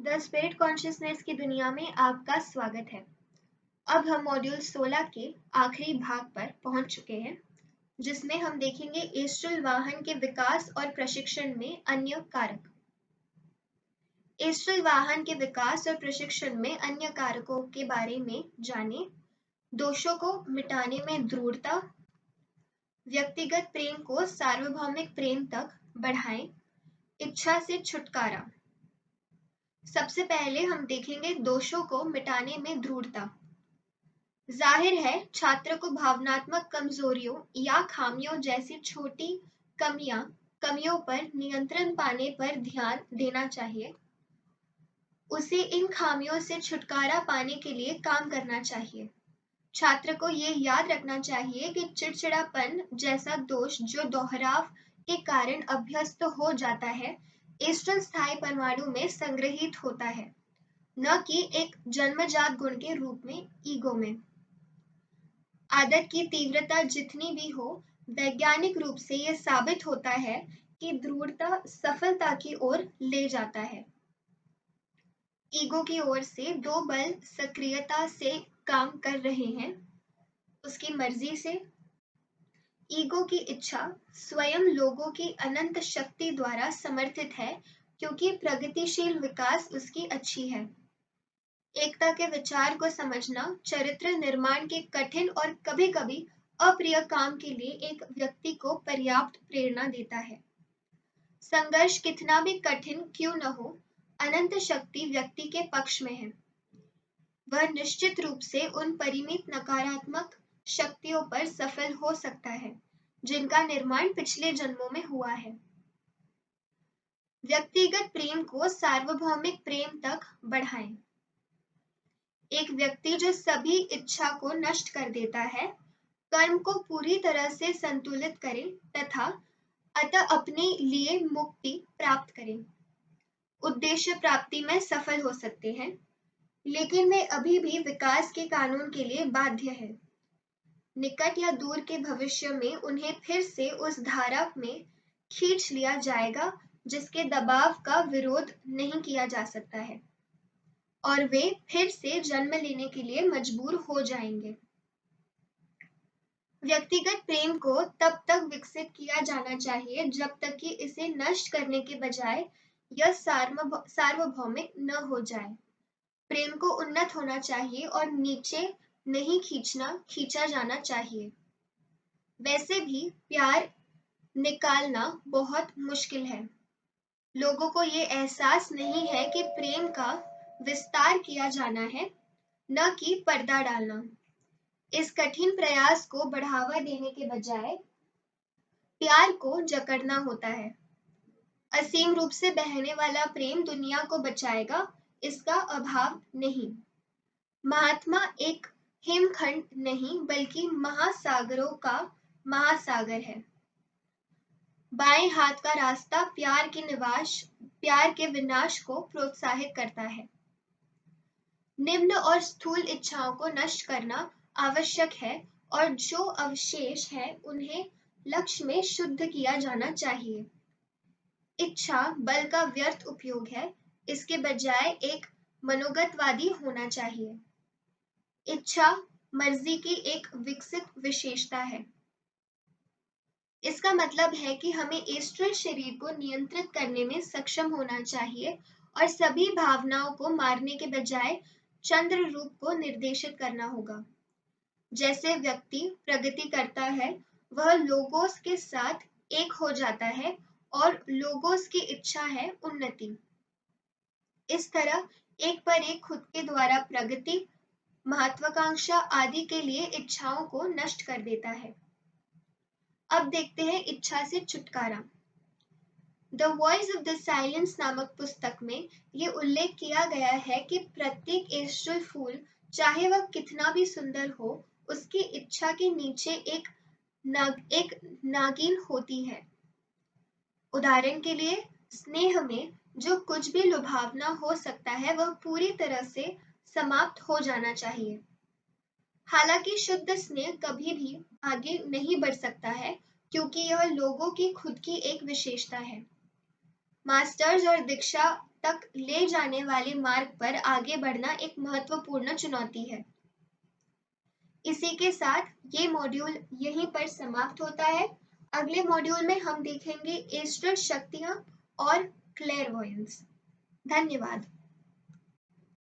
The spirit consciousness की दुनिया में आपका स्वागत है। अब हम मॉड्यूल 16 के आखिरी भाग पर पहुंच चुके हैं, जिसमें हम देखेंगे एस्ट्रल वाहन के विकास और प्रशिक्षण में अन्य कारक। एस्ट्रल वाहन के विकास और प्रशिक्षण में अन्य कारकों के बारे में जानें। दोषों को मिटाने में दृढ़ता, व्यक्तिगत प्रेम को सार्वभौमिक प्रेम तक बढ़ाएं, इच्छा से छुटकारा। सबसे पहले हम देखेंगे दोषों को मिटाने में दृढ़ता। जाहिर है छात्र को भावनात्मक कमजोरियों या खामियों जैसी छोटी कमियों पर नियंत्रण पाने पर ध्यान देना चाहिए। उसे इन खामियों से छुटकारा पाने के लिए काम करना चाहिए। छात्र को ये याद रखना चाहिए कि चिड़चिड़ापन जैसा दोष जो दोहराव के कारण अभ्यस्त हो जाता है, एस्ट्रल स्थायी परमाणु में संग्रहित होता है, न कि एक जन्मजात गुण के रूप में ईगो में। आदत की तीव्रता जितनी भी हो, वैज्ञानिक रूप से यह साबित होता है कि दृढ़ता सफलता की ओर ले जाता है। ईगो की ओर से दो बल सक्रियता से काम कर रहे हैं, उसकी मर्जी से। ईगो की इच्छा स्वयं लोगों की अनंत शक्ति द्वारा समर्थित है, क्योंकि प्रगतिशील विकास उसकी अच्छी है। एकता के विचार को समझना चरित्र निर्माण के कठिन और कभी-कभी अप्रिय काम के लिए एक व्यक्ति को पर्याप्त प्रेरणा देता है। संघर्ष कितना भी कठिन क्यों न हो, अनंत शक्ति व्यक्ति के पक्ष में है। वह निश्चित रूप से उन परिमित नकारात्मक शक्तियों पर सफल हो सकता है जिनका निर्माण पिछले जन्मों में हुआ है। व्यक्तिगत प्रेम को सार्वभौमिक प्रेम तक बढ़ाएं। एक व्यक्ति जो सभी इच्छा को नष्ट कर देता है, कर्म को पूरी तरह से संतुलित करे तथा अतः अपने लिए मुक्ति प्राप्त करे, उद्देश्य प्राप्ति में सफल हो सकते हैं, लेकिन वे अभी भी विकास के कानून के लिए बाध्य है। निकट या दूर के भविष्य में उन्हें फिर से उस धारा में खींच लिया जाएगा जिसके दबाव का विरोध नहीं किया जा सकता है, और वे फिर से जन्म लेने के लिए मजबूर हो जाएंगे। व्यक्तिगत प्रेम को तब तक विकसित किया जाना चाहिए जब तक कि इसे नष्ट करने के बजाय यह सार्वभौमिक न हो जाए। प्रेम को उन्नत होना चाहिए और नीचे नहीं खींचा जाना चाहिए। वैसे भी प्यार निकालना बहुत मुश्किल है। लोगों को ये एहसास नहीं है कि प्रेम का विस्तार किया जाना है, न कि पर्दा डालना। इस कठिन प्रयास को बढ़ावा देने के बजाय प्यार को जकड़ना होता है। असीम रूप से बहने वाला प्रेम दुनिया को बचाएगा, इसका अभाव नहीं। महात्मा एक हिमखंड नहीं बल्कि महासागरों का महासागर है। बाएं हाथ का रास्ता प्यार के विनाश को प्रोत्साहित करता है। निम्न और स्थूल इच्छाओं को नष्ट करना आवश्यक है, और जो अवशेष है उन्हें लक्ष्य में शुद्ध किया जाना चाहिए। इच्छा बल का व्यर्थ उपयोग है, इसके बजाय एक मनोगतवादी होना चाहिए। इच्छा मर्जी की एक विकसित विशेषता है। इसका मतलब है कि हमें एस्ट्रल शरीर को नियंत्रित करने में सक्षम होना चाहिए और सभी भावनाओं को मारने के बजाय चंद्र रूप को निर्देशित करना होगा। जैसे व्यक्ति प्रगति करता है, वह लोगोस के साथ एक हो जाता है और लोगोस की इच्छा है उन्नति। इस तरह एक पर एक खुद के द्वारा प्रगति, महत्वाकांक्षा आदि के लिए इच्छाओं को नष्ट कर देता है। अब देखते हैं इच्छा से छुटकारा। The voice of the silence नामक पुस्तक में ये उल्लेख किया गया है कि प्रत्येक एस्ट्रल फूल, चाहे वह कितना भी सुंदर हो, उसकी इच्छा के नीचे एक नागिन होती है। उदाहरण के लिए, स्नेह में जो कुछ भी लुभावना हो सकता है वह पूरी तरह से समाप्त हो जाना चाहिए। हालांकि शुद्ध स्नेह कभी भी आगे नहीं बढ़ सकता है, क्योंकि यह लोगों की खुद की एक विशेषता है। मास्टर्स और दीक्षा तक ले जाने वाले मार्ग पर आगे बढ़ना एक महत्वपूर्ण चुनौती है। इसी के साथ ये मॉड्यूल यहीं पर समाप्त होता है। अगले मॉड्यूल में हम देखेंगे एस्ट्रल शक्तियां और क्लेयरवॉयंस। धन्यवाद।